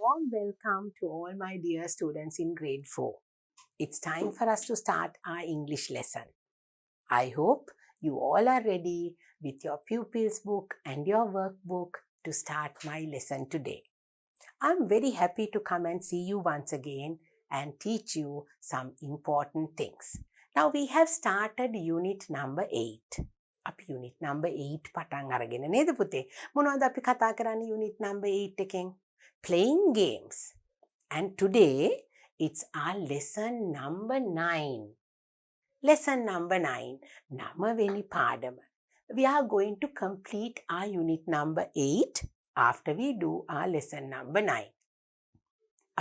warm welcome to all my dear students in grade 4. It's time for us to start our English lesson. I hope you all are ready with your pupils book and your workbook to start my lesson today. I'm very happy to come and see you once again and teach you some important things. Now we have started unit number 8. අපි unit number 8 පටන් අරගෙන නේද පුතේ? මොනවද අපි කතා කරන්නේ unit number 8 එකෙන්? Playing games. And today it's our lesson number 9. Lesson number 9. නවවෙනි පාඩම. We are going to complete our unit number 8 after we do our lesson number 9.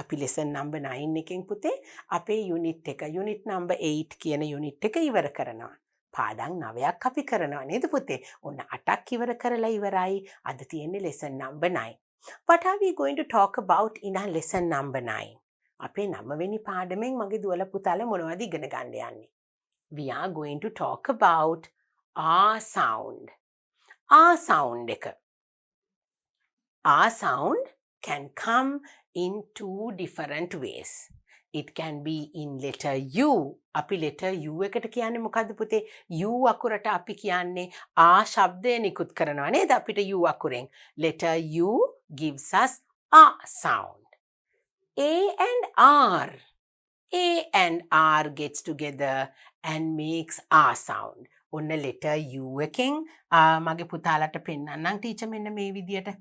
අපි lesson number 9 එකෙන් පුතේ අපේ unit එක unit number 8 කියන unit එක ඉවර කරනවා. පාඩම් 9ක් අපි කරනවා නේද පුතේ? ඔන්න 8ක් ඉවර කරලා ඉවරයි. අද තියෙන්නේ lesson number 9. What are we going to talk about in our lesson number 9? අපේ 9වෙනි පාඩමෙන් මගේ දුවලා පුතාලා මොනවද ඉගෙන ගන්න යන්නේ? We are going to talk about R sound. R sound එක. R sound can come in two different ways. It can be in letter U. අපි letter U එකට කියන්නේ මොකද්ද පුතේ? U අකුරට අපි කියන්නේ ආ ශබ්දය නිකුත් කරනවා නේද? අපිට U අකුරෙන්. Letter U gives us A sound. A and R. A and R gets together and makes A sound. ඔන්න letter U එකෙන් මගේ පුතාලට පෙන්නන්නම් ටීචර් මෙන්න මේ විදියට.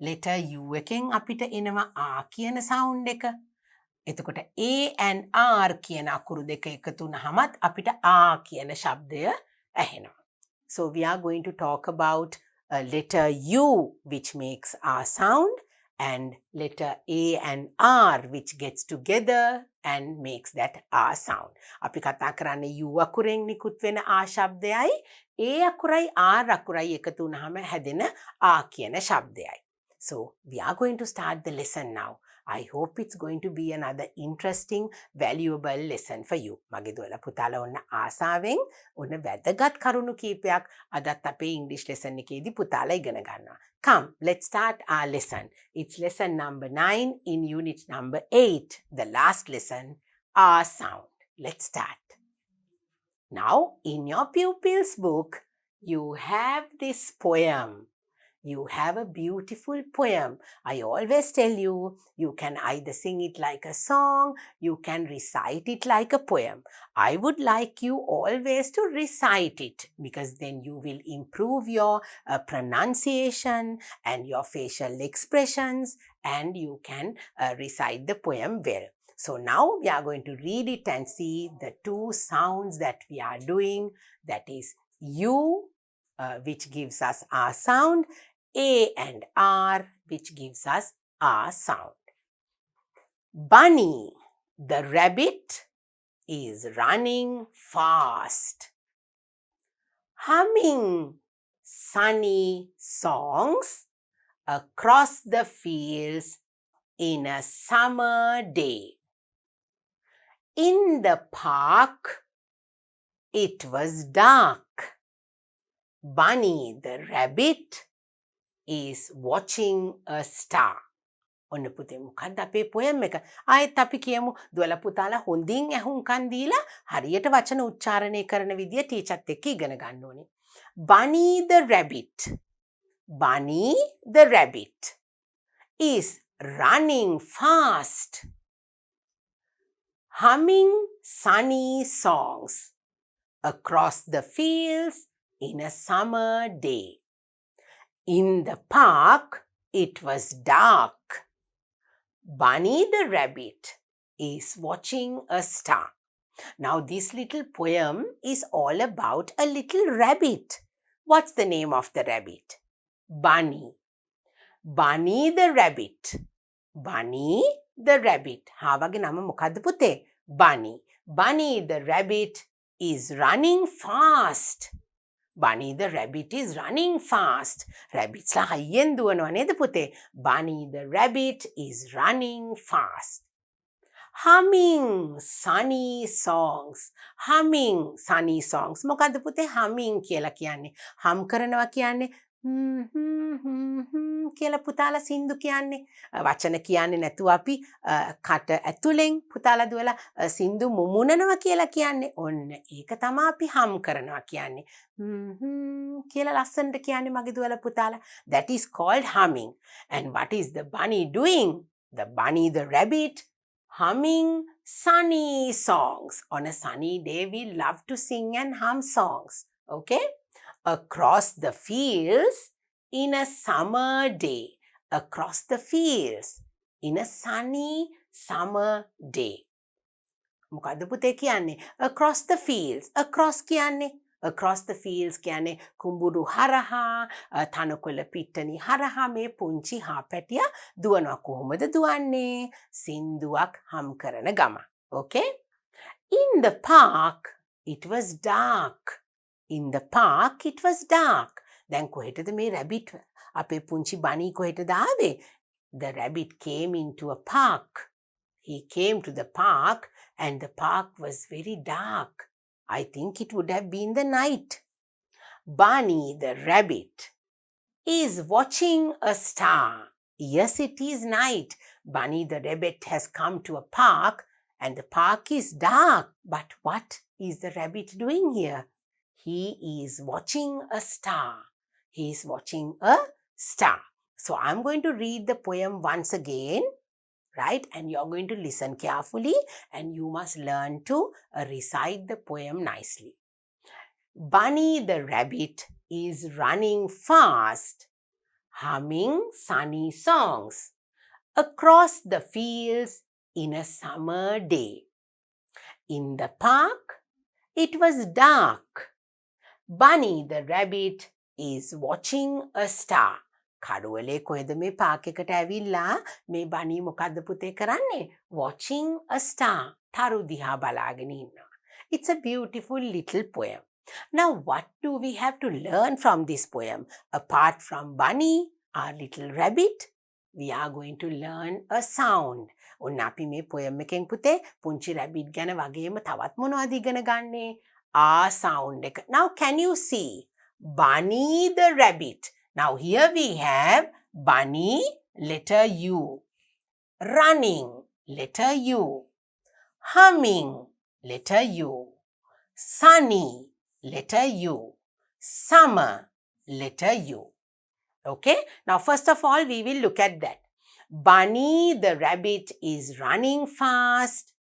letter U එකෙන් අපිට එනවා A කියන sound එක. එතකොට A and R කියන අකුරු දෙක එකතු වුනහමත් අපිට A කියන ශබ්දය ඇහෙනවා. So we are going to talk about letter U which makes R sound and letter A and R which gets together and makes that R sound. අපි කතා කරන්නේ U අකුරෙන් නිකුත් වෙන A ශබ්දයයි A අකුරයි R අකුරයි එකතු වුනහම හැදෙන A කියන ශබ්දයයි. So we are going to start the lesson now. I hope it's going to be another interesting, valuable lesson for you. මගේ දුවලා පුතාලා ඔන්න ආසාවෙන් ඔන්න වැදගත් කරුණු කීපයක් අදත් අපේ English lesson එකේදී පුතාලා ඉගෙන ගන්නවා. Come, let's start our lesson. It's lesson number 9 in unit number 8, the last lesson, R sound. Let's start. Now, in your pupils book, you have this poem. You have a beautiful poem. I always tell you, you can either sing it like a song, you can recite it like a poem. I would like you always to recite it because then you will improve your pronunciation and your facial expressions and you can recite the poem well. So now we are going to read it and see the two sounds that we are doing. That is U, which gives us R sound, A and R, which gives us R sound. Bunny, the rabbit, is running fast, humming sunny songs across the fields in a summer day. In the park, it was dark. Bunny, the rabbit, is watching a star. ඔන්න පුතේ මොකක්ද අපේ poem එක? ආයෙත් අපි කියමු දුවලා පුතාලා හොඳින් ඇහුම්කන් දීලා හරියට වචන උච්චාරණය කරන විදිය ටීචර්ත් එක්ක ඉගෙන ගන්න ඕනේ. Bunny the rabbit. Bunny the rabbit is running fast, humming sunny songs across the fields in a summer day. In the park, it was dark. Bunny the rabbit is watching a star. Now, this little poem is all about a little rabbit. What's the name of the rabbit? Bunny. Bunny the rabbit. Bunny the rabbit. හාවගේ නම මොකද්ද පුතේ? Bunny. Bunny the rabbit is running fast. Bunny the rabbit is running fast. Rabbits ලා හයියෙන් දුවනවා නේද පුතේ? Bunny the rabbit is running fast. Humming sunny songs. Humming sunny songs. මොකද්ද පුතේ humming කියලා කියන්නේ? hum කරනවා කියන්නේ කියලා පුතාලා සින්දු කියන්නේ. වචන කියන්නේ නැතුව අපි කට ඇතුලෙන් පුතාලා දුවලා සින්දු මුමුණනවා කියලා කියන්නේ. ඔන්න ඒක තමයි අපි හම් කරනවා කියන්නේ. කියලා ලස්සනට කියන්නේ මගේ දුවලා පුතාලා. That is called humming. And what is the bunny doing? The bunny, the rabbit, humming sunny songs. On a sunny day, we love to sing and hum songs. Okay? Across the fields in a summer day. Across the fields in a sunny summer day. මොකද්ද පුතේ කියන්නේ? Across the fields. Across කියන්නේ across the fields කියන්නේ කුඹුරු හරහා තනකොළ පිට්ටනි හරහා මේ පුංචි හාපැටියා දුවනවා. කොහොමද දුවන්නේ? සින්දුවක් හම් කරන ගම. Okay? In the park it was dark. In the park it was dark. දැන් කොහෙටද මේ rabbit අපේ පුංචි bunny කොහෙටද ආවේ? The rabbit came into a park. He came to the park and the park was very dark. I think it would have been the night. Bunny the rabbit is watching a star. Yes, it is night. Bunny the rabbit has come to a park and the park is dark. But what is the rabbit doing here? He is watching a star. He is watching a star. So I'm going to read the poem once again, right? And you're going to listen carefully and you must learn to recite the poem nicely. Bunny the rabbit is running fast, humming sunny songs across the fields in a summer day. In the park, it was dark. Bunny the rabbit is watching a star. කඩුවලේ කොහෙද මේ Park එකට ඇවිල්ලා මේ බනී මොකද්ද පුතේ කරන්නේ? Watching a star. තරු දිහා බලාගෙන ඉන්නවා. It's a beautiful little poem. Now what do we have to learn from this poem? Apart from bunny, our little rabbit, we are going to learn a sound. ඔන්න අපි මේ poem එකෙන් පුතේ පුංචි rabbit ගැන වගේම තවත් මොනවද ඉගෙන ගන්නේ? sound එක. Now can you see Bunny the rabbit? Now here we have bunny, letter U. Running, letter U. Humming, letter U. Sunny, letter U. Summer, letter U. Okay? Now first of all we will look at that. Bunny the rabbit is running fast,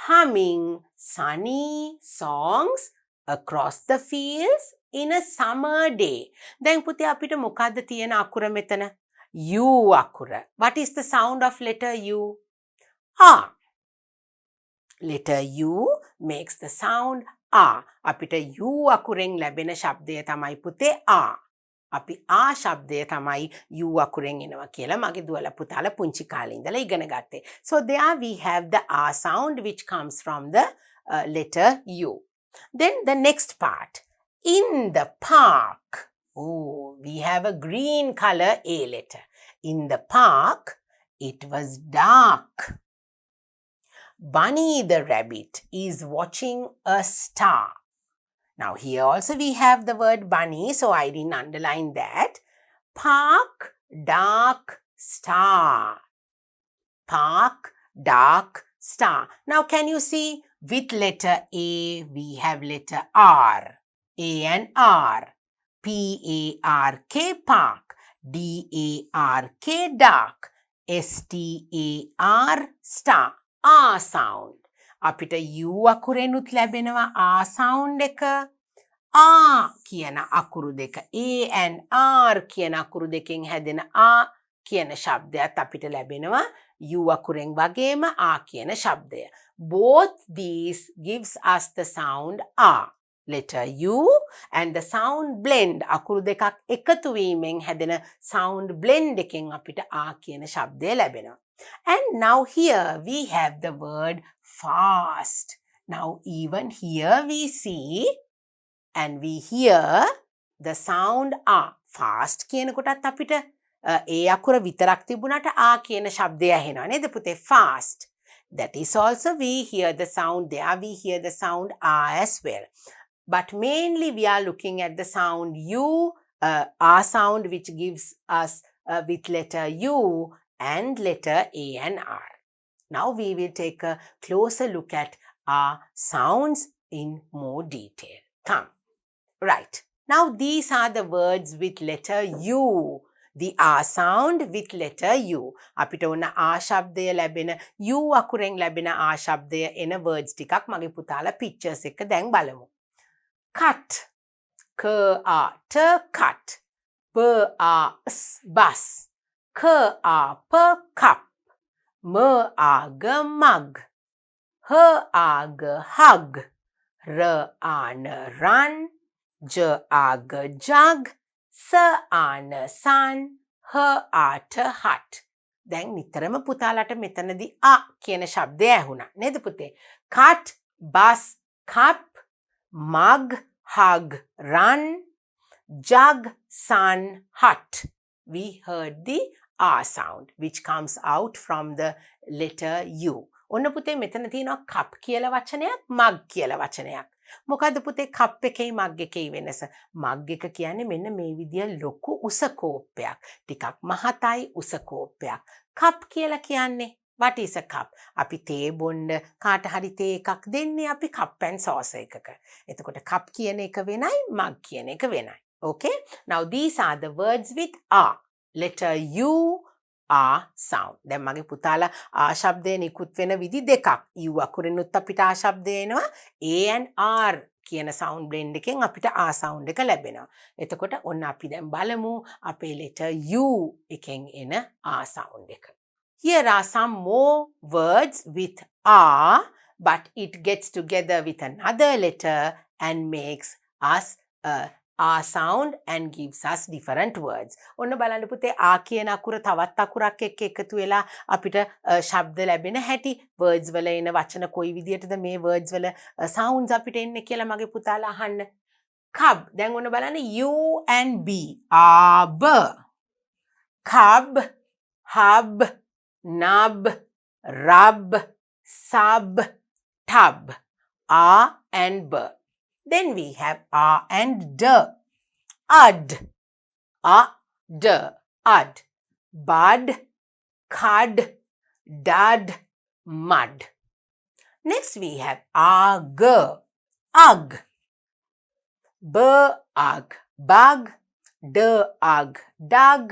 humming sunny songs across the fields in a summer day. දැන් පුතේ අපිට මොකද්ද තියෙන අකුර මෙතන? U අකුර. What is the sound of letter U? Ah. Letter U makes the sound ah. අපිට U අකුරෙන් ලැබෙන ශබ්දය තමයි පුතේ ah. අපි ආ ශබ්දය තමයි U අකුරෙන් එනවා කියලා මගේ දුවලා පුතාලා පුංචි කාලේ ඉඳලා ඉගෙන ගත්තේ. So there we have the ah sound which comes from the letter U. Then the next part. In the park. Oh, we have a green color A letter. In the park, it was dark. Bunny the rabbit is watching a star. Now here also we have the word bunny, so I didn't underline that. Park, dark, star. Park, dark, star. Now can you see with letter A we have letter R. A and R. P-A-R-K, park. D-A-R-K, dark. S-T-A-R, star. R sound. අපිට U අකුරෙනුත් ලැබෙනවා R sound එක. R කියන අකුරු දෙක. A and R කියන අකුරු දෙකෙන් හැදෙන R කියන ශබ්දයත් අපිට ලැබෙනවා U අකුරෙන් වගේම R කියන ශබ්දය. Both these gives us the sound R. Letter U and the sound blend. අකුරු දෙකක් එකතු වීමෙන් හැදෙන sound blend එකෙන් අපිට R කියන ශබ්දය ලැබෙනවා. And now here we have the word fast. Now even here we see and we hear the sound R. Fast කියනකොටත් අපිට ඒ අකුර විතරක් තිබුණාට R කියන ශබ්දය ඇහෙනවා නේද පුතේ? Fast. That is also we hear the sound there. We hear the sound R as well. But mainly we are looking at the sound U R sound, which gives us with letter U and letter A and R. Now we will take a closer look at our sounds in more detail. Come. Right. Now these are the words with letter U. The R sound with letter U. අපිට ඕන R ශබ්දය ලැබෙන U අකුරෙන් ලැබෙන R ශබ්දය එන words ටිකක් මගේ පුතාලා pictures එක දැන් බලමු. Cut. K A T cut. B A S bus. K A P cup. M A G mug. H A G hug. R A N run. J A G jug. S A N sun. H A T hut. දැන් නිතරම පුතාලට මෙතනදී අ කියන ශබ්දය ඇහුණා නේද පුතේ? Cut, bus, cup, mug, hug, run, jug, sun, hut. We heard the R sound which comes out from the letter U. ඔන්න පුතේ මෙතන තියෙනවා cup කියලා වචනයක්, mug කියලා වචනයක්. මොකද්ද පුතේ cup එකේ mug එකේ වෙනස? mug එක කියන්නේ මෙන්න මේ විදිය ලොකු උස කෝප්පයක්. ටිකක් මහතයි උස කෝප්පයක්. cup කියලා කියන්නේ what is a cup? අපි තේ බොන්න කාට හරි තේ එකක් දෙන්නේ අපි cup and saucer එකක. එතකොට cup කියන එක වෙනයි, mug කියන එක වෙනයි. Okay? Now these are the words with R. Letter U, R sound. දැන් මගේ පුතාලා R ශබ්දය නිකුත් වෙන විදි දෙකක්. U අකුරෙනුත් අපිට R ශබ්දය එනවා. A and R කියන sound blend එකෙන් අපිට R sound එක ලැබෙනවා. එතකොට ඔන්න අපි දැන් බලමු අපේ letter U එකෙන් එන R sound එක. Here are some more words with R, but it gets together with another letter and makes us a R sound and gives us different words. ඔන්න බලන්න පුතේ R කියන අකුර තවත් අකුරක් එක්ක එකතු වෙලා අපිට ශබ්ද ලැබෙන හැටි, words වල එන වචන කොයි විදියටද මේ words වල sounds අපිට එන්නේ කියලා මගේ පුතාලා අහන්න. Cub. දැන් ඔන්න බලන්න U and B. Ab. Cub, hub, nub, rub, sub, tub. R and B. Then we have R and D. Ud. D. Ud. Bud. Cud. Dud. Mud. Next we have Ug. Ug. Ug. Bug. Ug. Dug.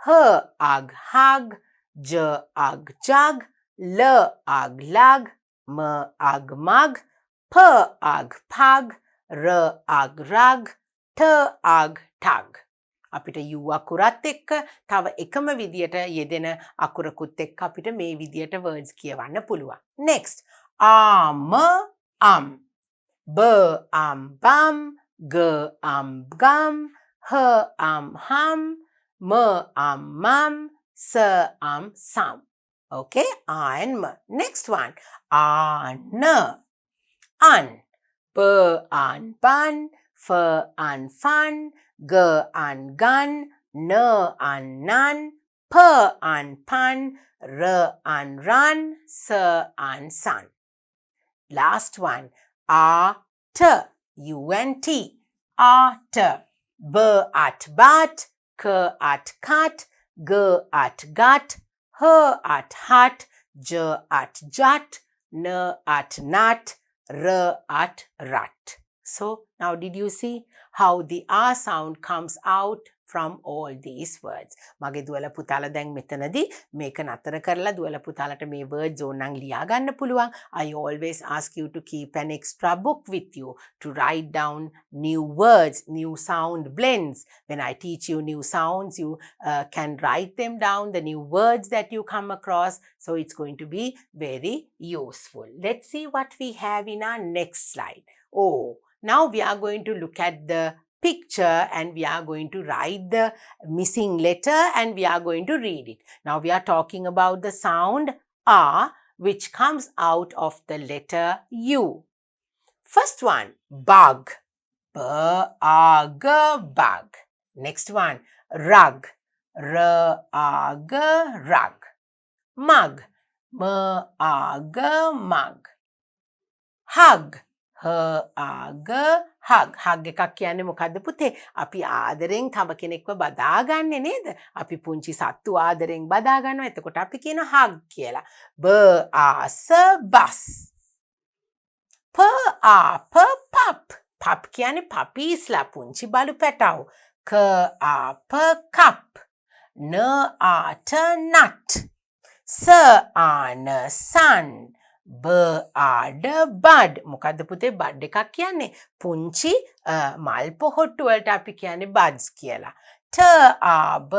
Ug. Hug. Ug. Jug. Ug. Lug. Ug. Mug. Ug. Pug. Ug. Rug. Ug. Tug. අපිට U අකුරත් එක්ක තව එකම විදියට යෙදෙන අකුරකුත් එක්ක අපිට මේ විදියට words කියවන්න පුළුවන්. Next. Bum. Bum. Gum. Hum. Mum. Some. Okay, and M. Next one. Un. Bun. Fun. Gun. Nun. Pun. Run. Sun. Last one. Art. U-N-T. Art. Bat. Cat. Gut. Hut. Jut. Nut. Rut. So now did you see how the R sound comes out from all these words? මගේ දුවල පුතාලා දැන් මෙතනදී මේක නතර කරලා දුවල පුතාලට මේ words ඕනනම් ලියා ගන්න පුළුවන්. I always ask you to keep an extra book with you to write down new words, new sound blends. When I teach you new sounds, you can write them down, the new words that you come across. So it's going to be very useful. Let's see what we have in our next slide. Now we are going to look at the picture and we are going to write the missing letter and we are going to read it. Now we are talking about the sound R which comes out of the letter U. First one, bug. B-A-G, bug. Next one, rug. R-A-G, rug. Mug. M-A-G, mug. Hug. hug. Hug එකක් කියන්නේ මොකද්ද පුතේ? අපි ආදරෙන් තව කෙනෙක්ව බදාගන්නේ නේද? අපි පුංචි සත්තු ආදරෙන් බදා ගන්නවා. එතකොට අපි කියන hug කියලා. bus. pup. Pup කියන්නේ පපීස්ලා පුංචි බලු පැටව්. cup. nut. sun. bud. මොකද්ද පුතේ බඩ් එකක් කියන්නේ? පුංචි මල් පොහොට්ටු වලට අපි කියන්නේ buds කියලා. tug.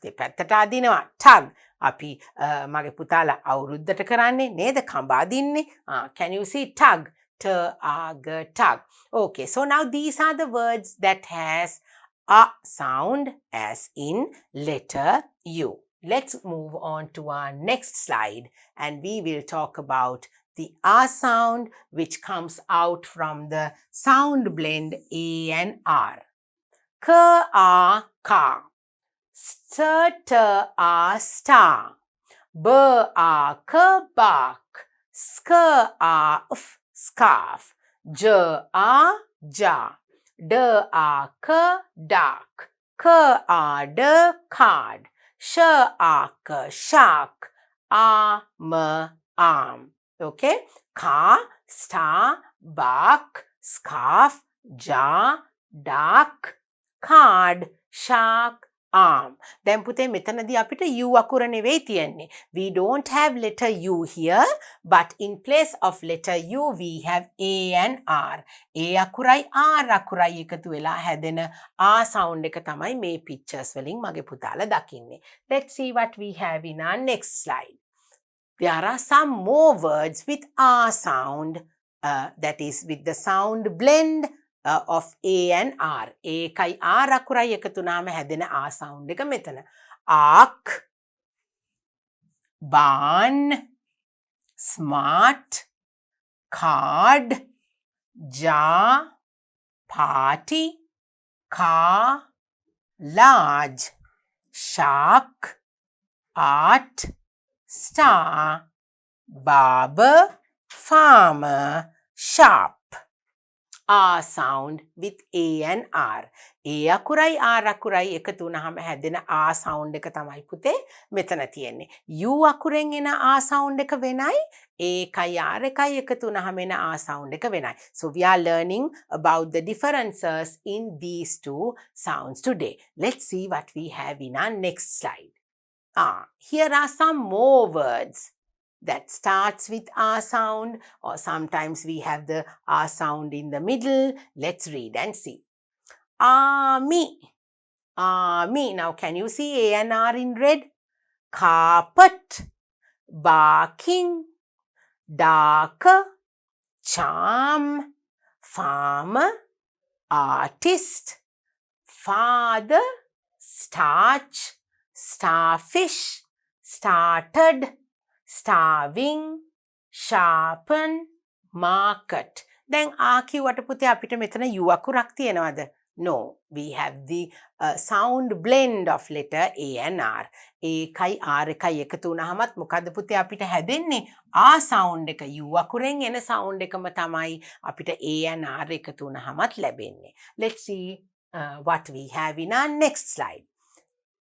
දෙපැත්තට අදිනවා. tug. අපි මගේ පුතාලා අවුරුද්දට කරන්නේ නේද? කඹ අදින්නේ. Can you see tug? tug. Okay, so now these are the words that has a sound as in letter U. Let's move on to our next slide and we will talk about the R sound which comes out from the sound blend A and R. Car. Star. Bark. Scarf. Jar. Dark. Card. Shark. Arm. Okay? Car, star, bark, scarf, jar, dark, card, shark, arm. දැන් පුතේ මෙතනදී අපිට U අකුර නෙවෙයි තියෙන්නේ. We don't have letter U here, but in place of letter U we have A and R. A අකුරයි R අකුරයි එකතු වෙලා හැදෙන R sound එක තමයි මේ pictures වලින් මගේ පුතාලා දකින්නේ. Let's see what we have in our next slide. There are some more words with R sound, that is with the sound blend of A and R. ඒකයි R අකුරයි එකතු වුණාම හැදෙන R sound එක මෙතන. Ark, barn, smart, card, jar, party, car, large, shark, art, star, barber, farmer, sharp. R sound with A and R. A අකුරයි R අකුරයි එකතු වුණාම හැදෙන R sound එක තමයි පුතේ මෙතන තියෙන්නේ. U අකුරෙන් එන R sound එක වෙනයි. ඒකයි R එකයි එකතු වුණාම එන R sound එක වෙනයි. So we are learning about the differences in these two sounds today. Let's see what we have in our next slide. Here are some more words that starts with R sound, or sometimes we have the R sound in the middle. Let's read and see. Army. Now can you see A and R in red? Carpet. Barking. Darker. Charm. Farmer. Artist. Father. Starch. Starfish. Started. Starving, sharpen, market. Then R කිව්වට පුතේ අපිට මෙතන U අකුරක් තියෙනවද? No, we have the sound blend of letter A and R. ඒකයි R එකයි එකතු වුණාමත් මොකද්ද පුතේ අපිට හැදෙන්නේ? R sound එක U අකුරෙන් එන sound එකම තමයි අපිට A and R එකතු වුණාමත් ලැබෙන්නේ. Let's see what we have in our next slide.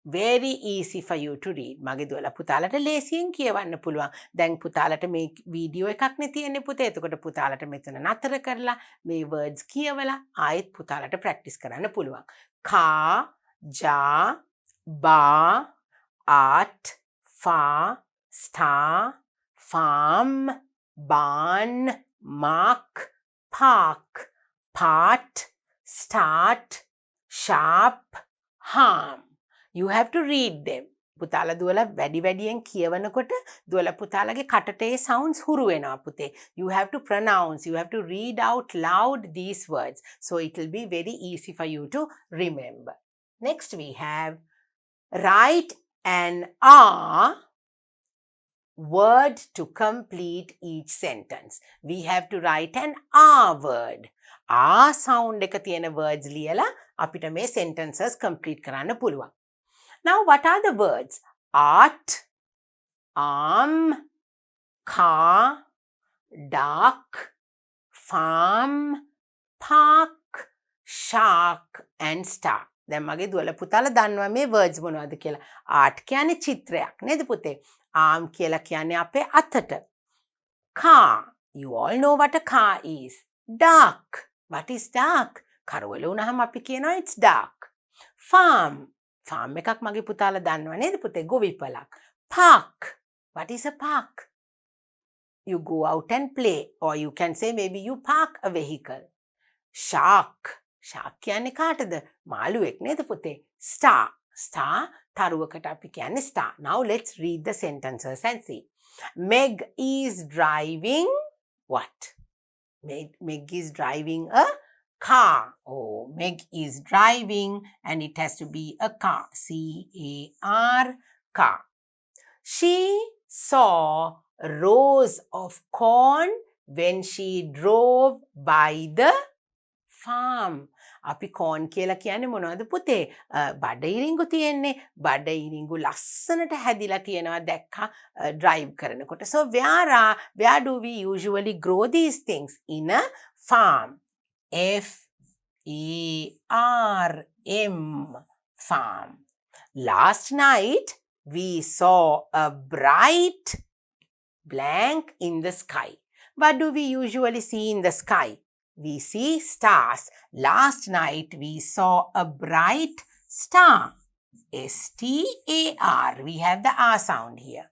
Very easy for you to read. මගේ දුවලා පුතාලට ලේසියෙන් කියවන්න පුළුවන්. දැන් පුතාලට මේ වීඩියෝ එකක් නේ තියෙන්නේ පුතේ. එතකොට පුතාලට මෙතන නතර කරලා මේ words කියවලා ආයෙත් පුතාලට practice කරන්න පුළුවන්. car, jar, bar, art, far, star, farm, barn, mark, park, part, start, sharp, harm. You have to read them. පුතාලා දුවලා වැඩියෙන් කියවනකොට දුවලා පුතාලගේ කටට ඒ sounds හුරු වෙනවා පුතේ. You have to pronounce, you have to read out loud these words. So it will be very easy for you to remember. Next we have write an R word to complete each sentence. We have to write an R word. R sound එක තියෙන words ලියලා අපිට මේ sentences complete කරන්න පුළුවන්. Now, what are the words? Art, arm, car, duck, farm, park, shark and star. දැන් මගේ දුවල පුතාලා දන්නවා මේ words මොනවද කියලා. art කියන්නේ චිත්‍රයක් නේද පුතේ? arm කියලා කියන්නේ අපේ අතට. car. You all know what a car is. Duck. What is duck? කරවල වුණාම අපි කියනවා it's duck. Farm. farm එකක් මගේ පුතාලා දන්නවා නේද පුතේ? ගොවිපලක්. Park. What is a park? You go out and play, or you can say maybe you park a vehicle. Shark. Shark කියන්නේ කාටද? මාළුවෙක් නේද පුතේ? Star. Star තරුවකට අපි කියන්නේ star. Now let's read the sentences and see. Meg is driving what? Meg is driving a car. Oh, Meg is driving and it has to be a car. C-A-R, car. She saw rows of corn when she drove by the farm. අපි corn කියලා කියන්නේ මොනවද පුතේ? බඩ ඉරිඟු තියෙන්නේ. බඩ ඉරිඟු ලස්සනට හැදිලා තියෙනවා දැක්කා drive කරනකොට. So where do we usually grow these things? In a farm. F-A-R-M, farm. Last night we saw a bright blank in the sky. What do we usually see in the sky? We see stars. Last night we saw a bright star. S-T-A-R. We have the R sound here.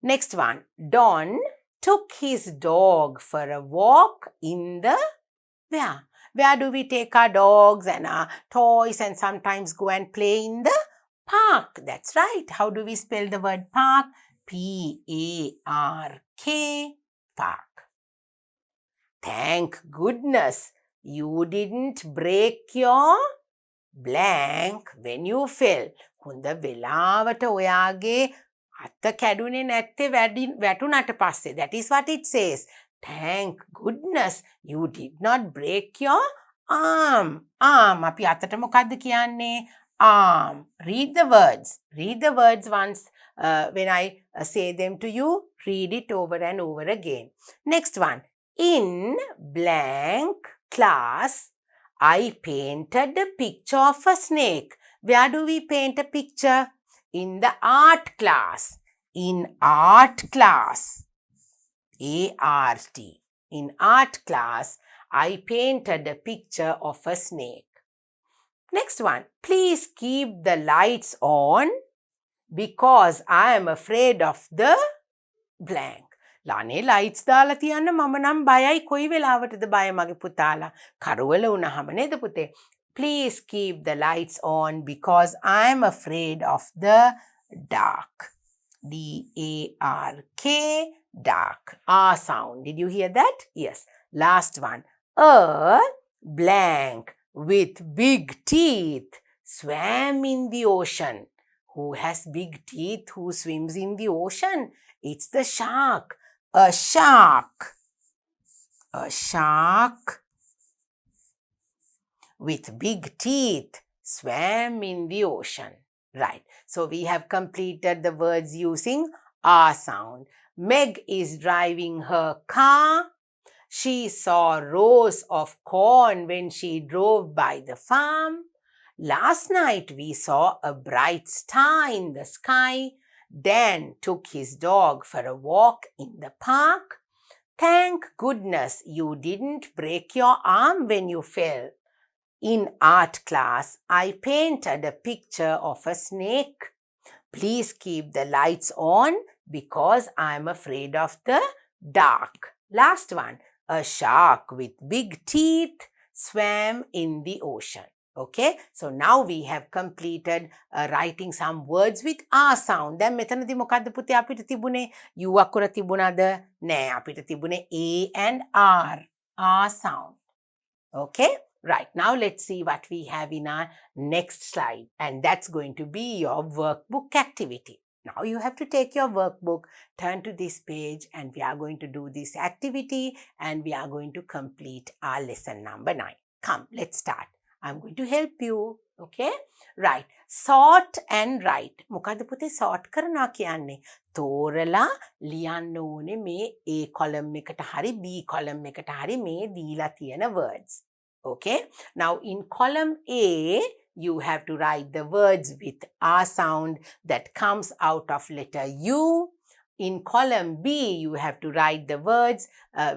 Next one. Don took his dog for a walk in the where? Where do we take our dogs and our toys and sometimes go and play in the park? That's right. How do we spell the word park? P-A-R-K, park. Thank goodness you didn't break your blank when you fell. හොඳ වෙලාවට ඔයාගේ අත කැඩුනේ නැත්තේ වැටුණට පස්සේ. That is what it says. Thank goodness you did not break your arm. Arm. අපි අතට මොකද්ද කියන්නේ? Arm. Read the words. Read the words once. When I say them to you, read it over and over again. Next one. In blank class, I painted a picture of a snake. Where do we paint a picture? In the art class. In art class. A-R-T. In art class, I painted a picture of a snake. Next one. Please keep the lights on because I am afraid of the blank. ලානේ lights දාලා තියන්න මම නම් බයයි කොයි වෙලාවටද බය මගේ පුතාලා කරවල වුණාම නේද පුතේ. Please keep the lights on because I am afraid of the dark. D-A-R-K, dark. R sound. Did you hear that? Yes. Last one. A blank with big teeth swam in the ocean. Who has big teeth? Who swims in the ocean? It's the shark. A shark. A shark with big teeth swam in the ocean. Right. So we have completed the words using R sound. Meg is driving her car. She saw rows of corn when she drove by the farm. Last night we saw a bright star in the sky. Dan took his dog for a walk in the park. Thank goodness you didn't break your arm when you fell. In art class, I painted a picture of a snake. Please keep the lights on because I'm afraid of the dark. Last one. A shark with big teeth swam in the ocean. Okay, so now we have completed writing some words with R sound. දැන් මෙතනදී මොකද්ද පුතේ අපිට තිබුණේ? U අකුර තිබුණාද? නෑ, අපිට තිබුණේ A and R. R sound. Okay, right. Now let's see what we have in our next slide. And that's going to be your workbook activity. Now you have to take your workbook, turn to this page, and we are going to do this activity and we are going to complete our lesson number 9. Come, let's start. I'm going to help you. Okay, right. Sort and write. මොකද පුතේ sort කරනවා කියන්නේ? තෝරලා ලියන්න ඕනේ මේ A column එකට හරි B column එකට හරි මේ දීලා තියෙන words. Okay, now in column A you have to write the words with R sound that comes out of letter U. In column B you have to write the words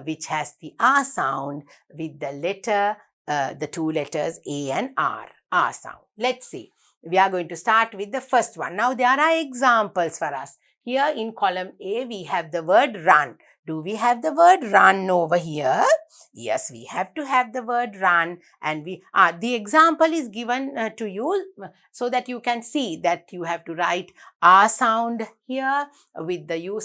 which has the R sound with the letter the two letters A and R sound. Let's see. We are going to start with the first one. Now there are examples for us. Here in column A we have the word run. Do we have the word run over here? Yes, we have to have the word run, and the example is given to you so that you can see that you have to write R sound here with the U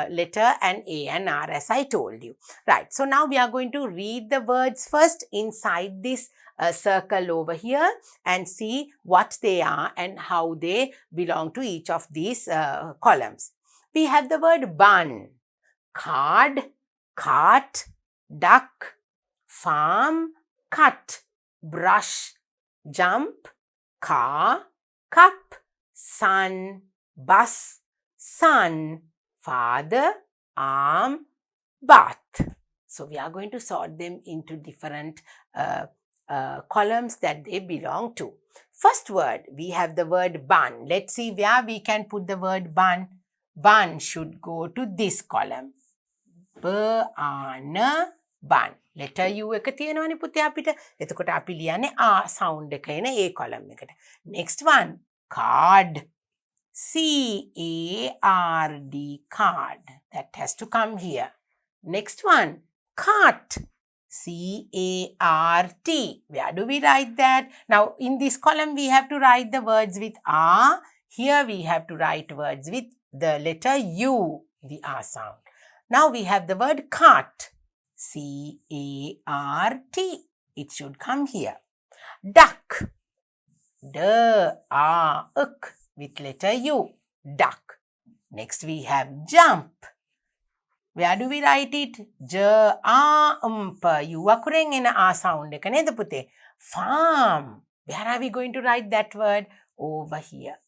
letter and A and R as I told you. Right, so now we are going to read the words first inside this circle over here and see what they are and how they belong to each of these columns. We have the word bun, card, cart, duck, farm, cut, brush, jump, car, cup, sun, bus, sun, father, arm, bath. So we are going to sort them into different columns that they belong to. First word, we have the word bun. Let's see where we can put the word bun. Bun should go to this column. Bun. Letter U එක තියෙනවනේ පුතේ අපිට. එතකොට අපි ලියන්නේ R sound එක එන A column එකට. Next one, card. C-A-R-D, card. That has to come here. Next one, cart. C-A-R-T. Where do we write that? Now, in this column, we have to write the words with R. Here, we have to write words with the letter U, the R sound. Now, we have the word cart. C-A-R-T. It should come here. Duck. D-A-U-K with letter U. Duck. Next, we have jump. Where do we write it? J-A-M-P. U අකුරෙන් එන R sound එක නේද පුතේ? Farm. Where are we going to write that word? Over here.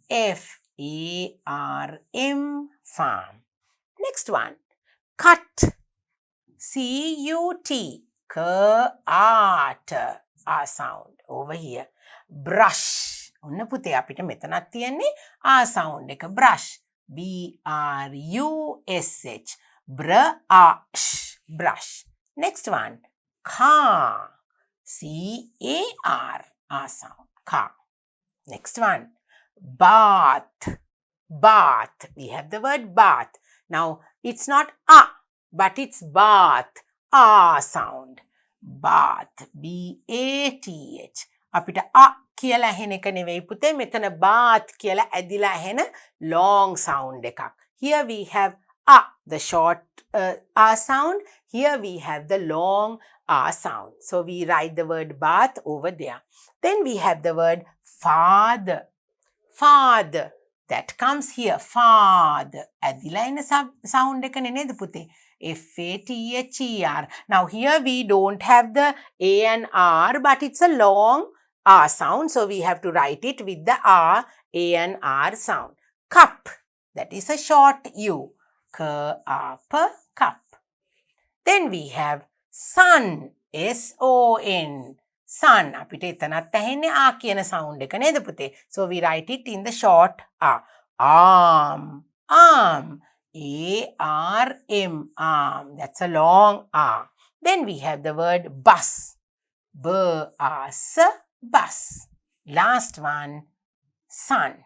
F-A-R-M. Farm. Next one. Cut. C-U-T. Cut. R sound. Over here. Brush. ඔන්න පුතේ අපිට මෙතනක් තියෙන්නේ R sound එක. Brush. B-R-U-S-H. Brush. Brush. Next one. Car. C-A-R. R sound. Car. Next one. Bath. Bath. We have the word bath. Now, it's not A, but it's bath. R sound. Bath. B-A-T-H. අපිට A කියලා ඇහෙන එක නෙවෙයි පුතේ. මෙතන bath කියලා ඇදිලා ඇහෙන long sound එකක්. Here we have A, the short R sound. Here we have the long R sound. So we write the word bath over there. Then we have the word father. Father. That comes here. Father. ඇදිලා එන sound එක නේද පුතේ? F-A-T-H-E-R. Now here we don't have the A and R, but it's a long R sound. So we have to write it with the R, A and R sound. Cup. That is a short U. K-A-P, cup. Then we have sun. S-O-N. Sun. අපිට එතනත් ඇහෙන්නේ ආ කියන sound එක නේද පුතේ? So we write it in the short R. Arm. Arm. A-R-M. Arm. That's a long R. Then we have the word bus. B-U-S. Bus. Last one, sun.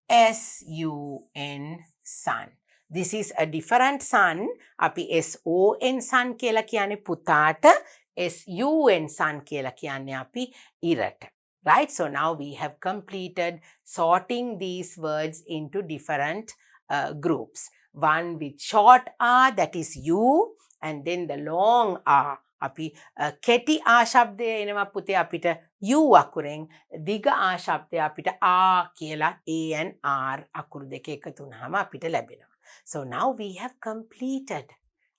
S-U-N. Sun. This is a different sun. අපි S-O-N sun කියලා කියන්නේ පුතාට, S-U-N sun කියලා කියන්නේ අපි ඉරට. Right? So now we have completed sorting these words into different groups. One with short R, that is U, and then the long R. අපි කෙටි ආ ශබ්දය එනවා පුතේ අපිට U අකුරෙන්. දිග ආ ශබ්දය අපිට ආ කියලා A and R අකුරු දෙක එකතු වුනහම අපිට ලැබෙනවා. So now we have completed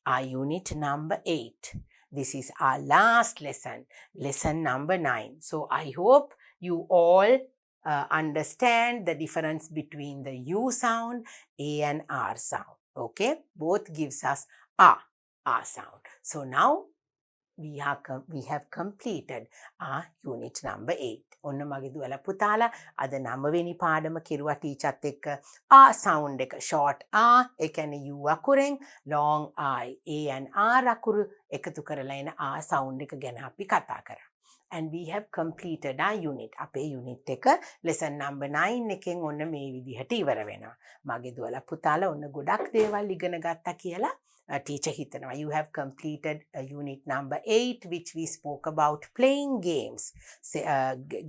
our unit number 8. This is our last lesson, lesson number 9. So I hope you all understand the difference between the U sound, A and R sound. Okay, both gives us R sound. So now we have completed our unit number 8. ඔන්න මගේ දුවලා පුතාලා අද 9 වෙනි පාඩම කෙරුවා ටීචර්ත් එක්ක R sound එක short R ඒ කියන්නේ U අකුරෙන් long I A and R අකුරු එකතු කරලා එන R sound එක ගැන අපි කතා කරා. And we have completed our unit. අපේ unit එක lesson number 9 එකෙන් ඔන්න මේ විදිහට ඉවර වෙනවා. මගේ දුවලා පුතාලා ඔන්න ගොඩක් දේවල් ඉගෙන ගත්තා කියලා teacher හිතනවා. You have completed unit number 8 which we spoke about playing games.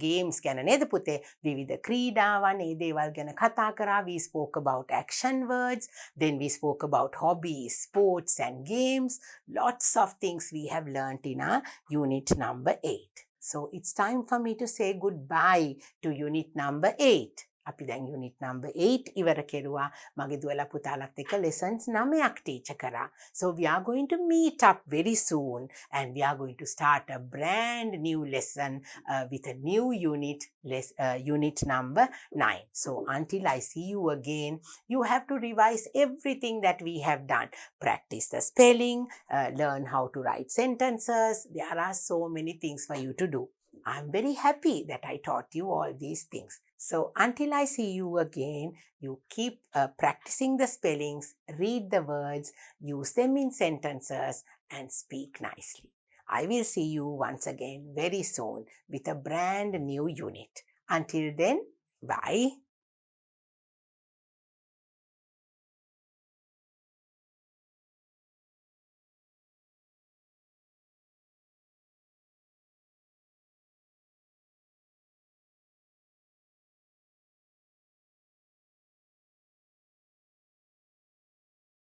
Games ගැන නේද පුතේ? විවිධ ක්‍රීඩාවන් ඒ දේවල් ගැන කතා කරා. We spoke about action words. Then we spoke about hobbies, sports and games. Lots of things we have learnt in our unit number 8. So it's time for me to say goodbye to unit number 8. අපි දැන් unit number 8 ඉවර කෙරුවා. මගේ දුවලා පුතාලත් එක්ක lessons 9ක් teach කරා. So we are going to meet up very soon and we are going to start a brand new lesson with a new unit, unit number 9. So until I see you again, you have to revise everything that we have done. Practice the spelling, learn how to write sentences. There are so many things for you to do. I'm very happy that I taught you all these things. So until I see you again, you keep practicing the spellings, read the words, use them in sentences and speak nicely. I will see you once again very soon with a brand new unit. Until then, bye.